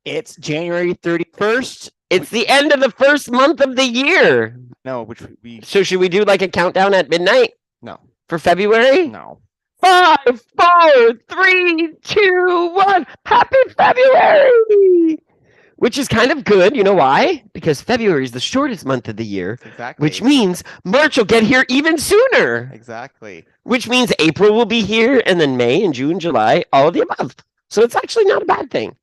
It's January 31st. It's the end of the first month of the year. No, which we So should we do like a countdown at midnight no for February? no. 5, 4, 3, 2, 1. Happy February! Which is kind of good. You know why? Because February is the shortest month of the year. Exactly. Which means March will get here even sooner. Exactly. Which means April will be here, and then May and June, July, all of the above. So it's actually not a bad thing.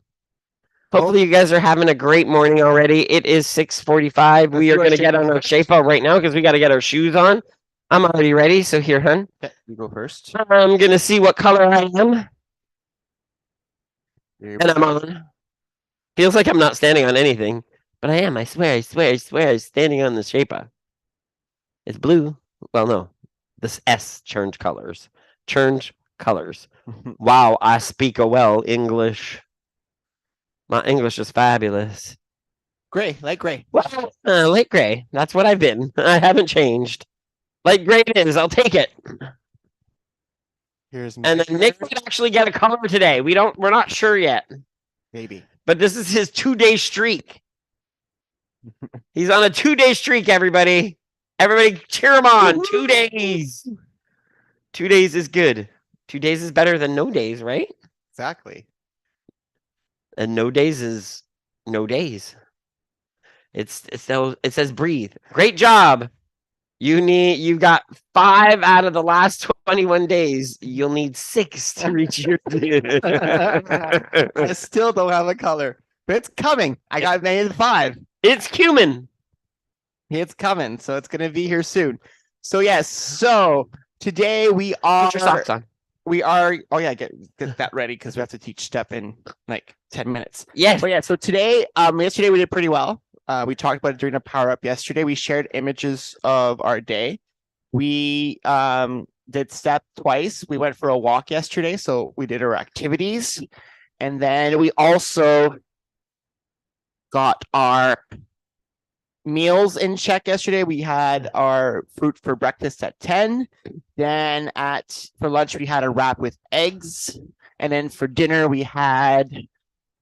Hopefully you guys are having a great morning already. It is 6:45. We are going to get on our Shapa right now because we got to get our shoes on. I'm already ready. So here, hun. Okay, you go first. I'm going to see what color I am. And I'm on. Feels like I'm not standing on anything, but I am. I swear, I'm standing on the Shapa. It's blue. Well, no. This S churned colors. Wow, I speak a well English. My English is fabulous. Gray, light gray. Well, light gray. That's what I've been. I haven't changed. Light gray it is. I'll take it. Here's and then Nick might actually get a color today. We're not sure yet. Maybe. But this is his 2-day streak. He's on a 2-day streak, everybody. Everybody cheer him on. 2 days. 2 days is good. 2 days is better than no days, right? Exactly. And no days is no days. It says breathe. Great job. You've got 5 out of the last 21 days. You'll need 6 to reach your. I still don't have a color, but it's coming. I got -5. It's cumin. It's coming, so it's gonna be here soon. So yes, so today we are. Put your socks on. We are. Oh yeah, get that ready because we have to teach step in like 10 minutes. Yes. But yeah, so today, yesterday we did pretty well. We talked about it during a power up yesterday. We shared images of our day. We did step twice. We went for a walk yesterday, so we did our activities, and then we also got our meals in check yesterday. We had our fruit for breakfast at 10. Then for lunch we had a wrap with eggs, and then for dinner we had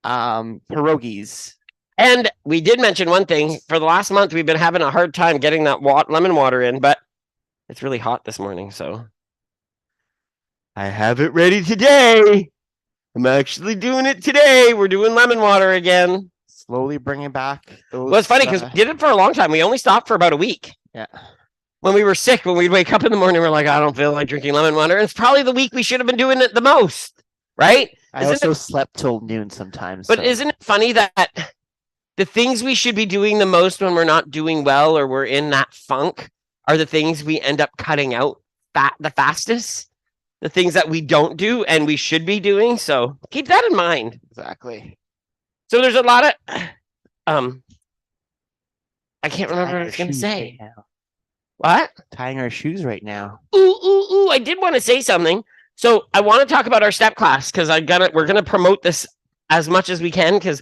pierogies. And we did mention one thing. For the last month, we've been having a hard time getting that lemon water in, but it's really hot this morning, so I have it ready today. I'm actually doing it today. We're doing lemon water again. Slowly bringing back those. Well, it's funny because we did it for a long time. We only stopped for about a week. Yeah. When we were sick, when we'd wake up in the morning, we're like, I don't feel like drinking lemon water. And it's probably the week we should have been doing it the most, right? I also slept till noon sometimes. But isn't it funny that the things we should be doing the most when we're not doing well or we're in that funk are the things we end up cutting out the fastest? The things that we don't do and we should be doing. So keep that in mind. Exactly. So there's a lot of I can't remember what I was going to say. Right now. What? Tying our shoes right now. Ooh, I did want to say something. So I want to talk about our step class because we're going to promote this as much as we can because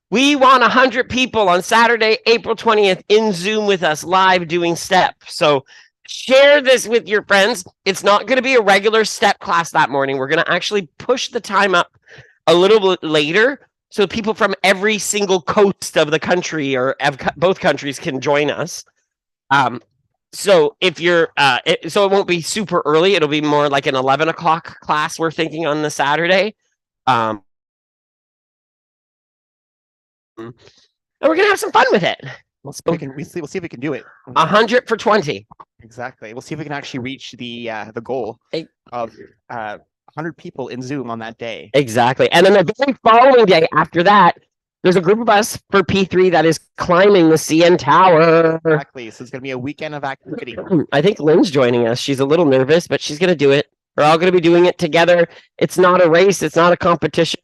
we want 100 people on Saturday, April 20th in Zoom with us live doing step. So share this with your friends. It's not going to be a regular step class that morning. We're going to actually push the time up a little bit later so people from every single coast of the country or both countries can join us. So if you're, so it won't be super early. It'll be more like an 11 o'clock class. We're thinking on the Saturday. And we're going to have some fun with it. We'll see if we can do it. 100 for 20. Exactly. We'll see if we can actually reach the goal of 100 people in Zoom on that day. Exactly. And then the very following day after that, there's a group of us for P3 that is climbing the CN Tower. Exactly. So it's going to be a weekend of activity. I think Lynn's joining us. She's a little nervous, but she's going to do it. We're all going to be doing it together. It's not a race. It's not a competition.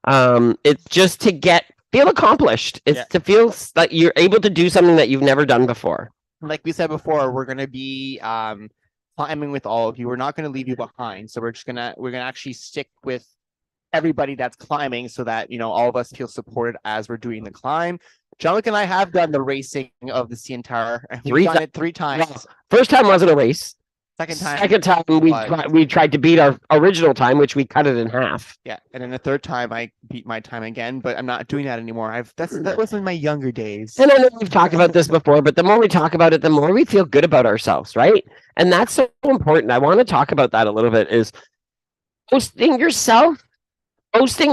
It's just to feel accomplished. It's to feel like you're able to do something that you've never done before. Like we said before, we're going to be climbing with all of you. We're not going to leave you behind. So we're going to actually stick with everybody that's climbing so that, all of us feel supported as we're doing the climb. Jean-Luc and I have done the racing of the CN Tower. We've done it 3 times. Well, first time wasn't a race. Second time we tried to beat our original time, which we cut it in half. Yeah, and then the third time I beat my time again, but I'm not doing that anymore. That was in my younger days. And I know we've talked about this before, but the more we talk about it, the more we feel good about ourselves, right? And that's so important. I want to talk about that a little bit. Is posting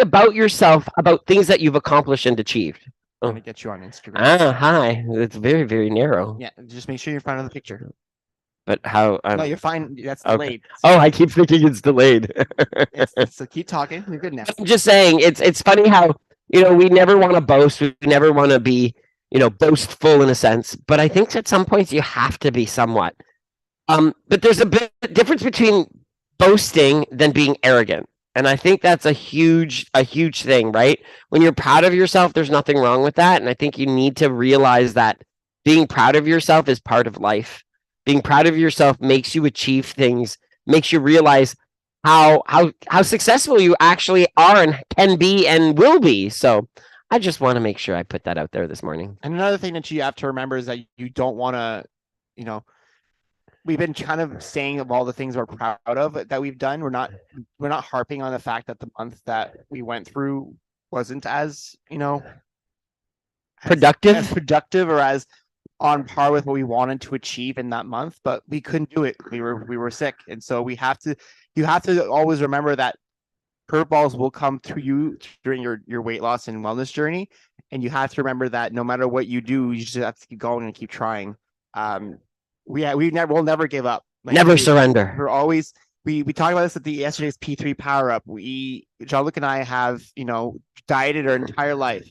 about yourself, about things that you've accomplished and achieved. I'm gonna get you on Instagram. Hi. It's very, very narrow. Yeah, just make sure you're in front of the picture. But how? No, you're fine. That's delayed. Okay. Oh, I keep thinking it's delayed. So keep talking. You're good now. I'm just saying, it's funny how, we never want to boast. We never want to be, boastful in a sense. But I think at some points you have to be somewhat. But there's a bit difference between boasting than being arrogant. And I think that's a huge thing, right? When you're proud of yourself, there's nothing wrong with that. And I think you need to realize that being proud of yourself is part of life. Being proud of yourself makes you achieve things, makes you realize how successful you actually are and can be and will be. So I just want to make sure I put that out there this morning. And another thing that you have to remember is that you don't want to, we've been kind of saying of all the things we're proud of that we've done. We're not harping on the fact that the month that we went through wasn't as, productive or as on par with what we wanted to achieve in that month, but we couldn't do it. We were sick. And so you have to always remember that curveballs will come to you during your weight loss and wellness journey. And you have to remember that no matter what you do, you just have to keep going and keep trying. We'll never give up. Never surrender. We're always, we talked about this at the yesterday's P3 power up. Jean-Luc and I have, dieted our entire life,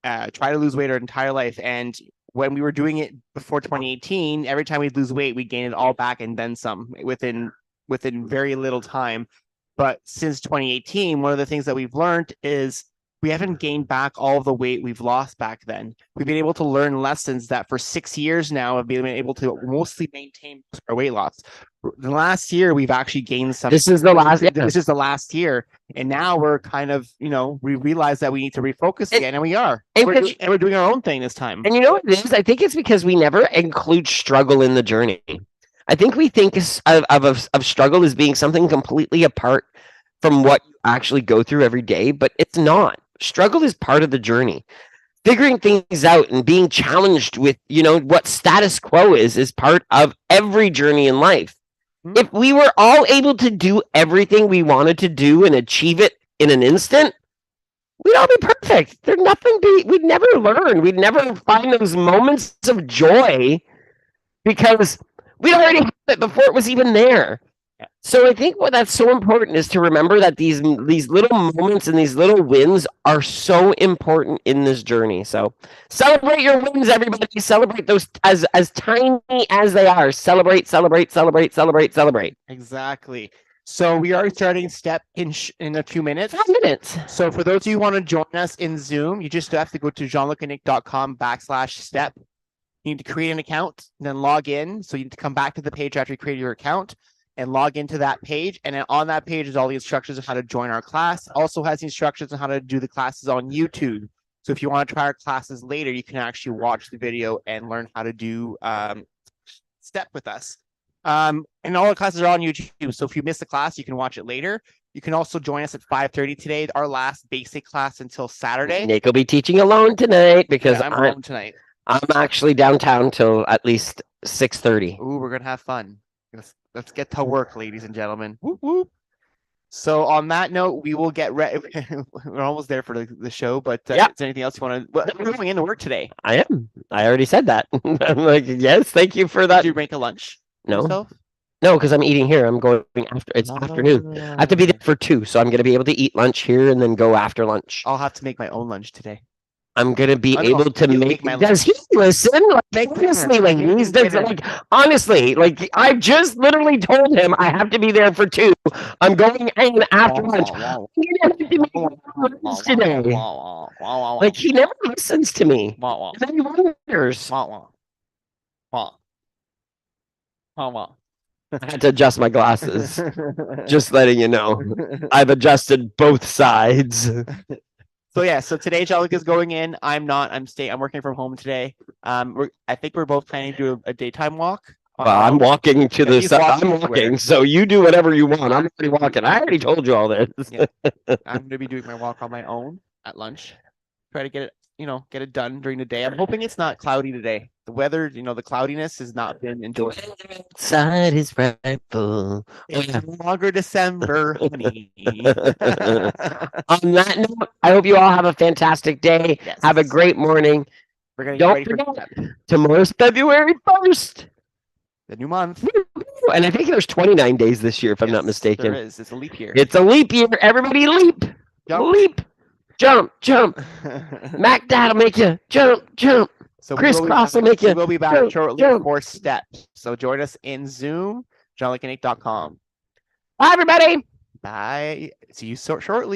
try to lose weight our entire life. And when we were doing it before 2018, every time we'd lose weight, we gained it all back and then some within very little time. But since 2018, one of the things that we've learned is we haven't gained back all of the weight we've lost back then. We've been able to learn lessons that for 6 years now have been able to mostly maintain our weight loss. The last year, we've actually gained some. This is the last year. And now we're kind of, we realize that we need to refocus again, and we are. And we're doing our own thing this time. And you know what it is? I think it's because we never include struggle in the journey. I think we think of struggle as being something completely apart from what you actually go through every day, but it's not. Struggle is part of the journey. Figuring things out and being challenged with, what status quo is part of every journey in life. If we were all able to do everything we wanted to do and achieve it in an instant, we'd all be perfect. We'd never learn. We'd never find those moments of joy because we'd already had it before it was even there. So I think what that's so important is to remember that these little moments and these little wins are so important in this journey. So celebrate your wins, everybody. Celebrate those as tiny as they are. Celebrate. Exactly. So we are starting step in a few minutes. 5 minutes. So for those of you who want to join us in Zoom, you just have to go to jeanlucandnick.com/step. You need to create an account, and then log in. So you need to come back to the page after you create your account and log into that page. And then on that page is all the instructions on how to join our class. It also has the instructions on how to do the classes on YouTube. So if you want to try our classes later, you can actually watch the video and learn how to do step with us. And all the classes are on YouTube. So if you miss the class, you can watch it later. You can also join us at 5:30 today, our last basic class until Saturday. Nick will be teaching alone tonight because I'm alone tonight. I'm actually downtown till at least 6:30. Ooh, we're going to have fun. Let's get to work, ladies and gentlemen. Whoop, whoop. So on that note, we will get ready. We're almost there for the show, but is there anything else you want to? Well, we're going into work today. I am. I already said that. I'm like, yes, thank you for that. Did you make a lunch? No, because I'm eating here. I'm going after. It's afternoon. I have to be there for 2, so I'm going to be able to eat lunch here and then go after lunch. I'll have to make my own lunch today. I'm gonna be able to make. Does he listen? Honestly, I've just literally told him I have to be there for 2. I'm going in after lunch. He have to make lunch today. He never listens to me. And then he wonders. I had to adjust my glasses. Just letting you know, I've adjusted both sides. So today Jean-Luc is going in. I'm not. I'm working from home today. I think we're both planning to do a daytime walk. Well, I'm walking to Yeah, the he's side. walking I'm everywhere. walking, so you do whatever you want. I'm already walking. I already told you all this. Yeah. I'm gonna be doing my walk on my own at lunch. Try to get it, get it done during the day. I'm hoping it's not cloudy today. The weather, the cloudiness has not been enjoyable. Outside is frightful. It's no longer December, honey. On that note, I hope you all have a fantastic day. Yes. Have a great morning. We're gonna Don't get ready for forget, tomorrow's February 1st. the new month. And I think there's 29 days this year, if I'm not Yes, mistaken. There is. It's a leap year. It's a leap year. Everybody leap. Jump. Leap. Jump. Jump. Mac Dad will make you jump. Jump. So Crisscross will make you. We will be back jump, shortly jump. for steps. So join us in Zoom, JeanLuc.com. Bye, everybody. Bye. See you shortly.